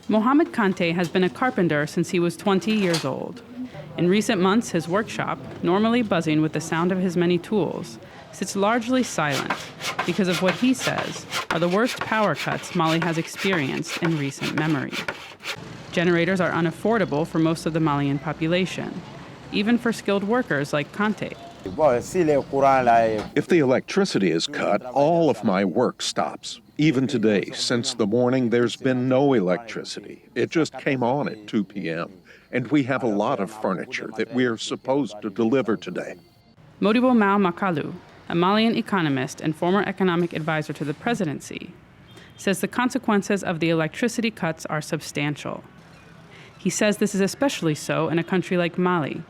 Mohamed Kante has been a carpenter since he was 20 years old. In recent months, his workshop, normally buzzing with the sound of his many tools, sits largely silent because of what he says are the worst power cuts Mali has experienced in recent memory. Generators are unaffordable for most of the Malian population, even for skilled workers like Kante. If the electricity is cut, all of my work stops. Even today, since the morning, there's been no electricity. It just came on at 2 p.m. And we have a lot of furniture that we're supposed to deliver today. Modibo Mao Makalu, a Malian economist and former economic advisor to the presidency, says the consequences of the electricity cuts are substantial. He says this is especially so in a country like Mali,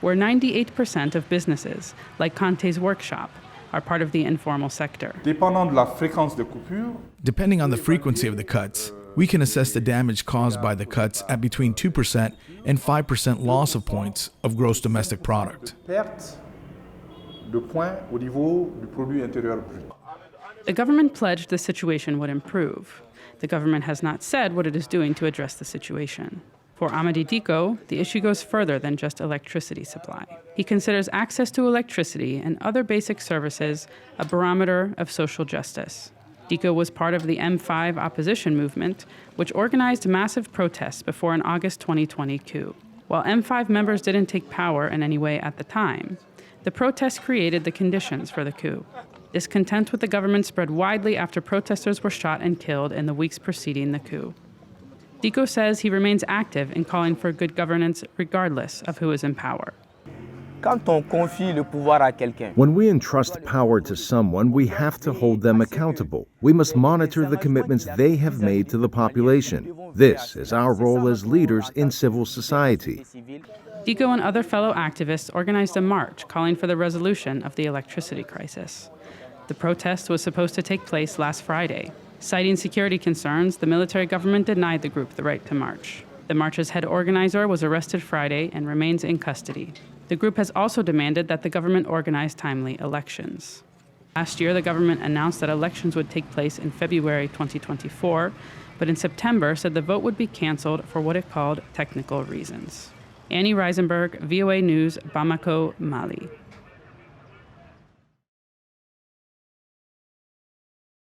where 98% of businesses, like Kante's workshop, are part of the informal sector. Depending on the frequency of the cuts, we can assess the damage caused by the cuts at between 2% and 5% loss of points of gross domestic product. The government pledged the situation would improve. The government has not said what it is doing to address the situation. For Amady Diko, the issue goes further than just electricity supply. He considers access to electricity and other basic services a barometer of social justice. Diko was part of the M5 opposition movement, which organized massive protests before an August 2020 coup. While M5 members didn't take power in any way at the time, the protests created the conditions for the coup. Discontent with the government spread widely after protesters were shot and killed in the weeks preceding the coup. Diko says he remains active in calling for good governance regardless of who is in power. When we entrust power to someone, we have to hold them accountable. We must monitor the commitments they have made to the population. This is our role as leaders in civil society. Diko and other fellow activists organized a march calling for the resolution of the electricity crisis. The protest was supposed to take place last Friday. Citing security concerns, the military government denied the group the right to march. The march's head organizer was arrested Friday and remains in custody. The group has also demanded that the government organize timely elections. Last year, the government announced that elections would take place in February 2024, but in September said the vote would be canceled for what it called technical reasons. Annie Risemberg, VOA News, Bamako, Mali.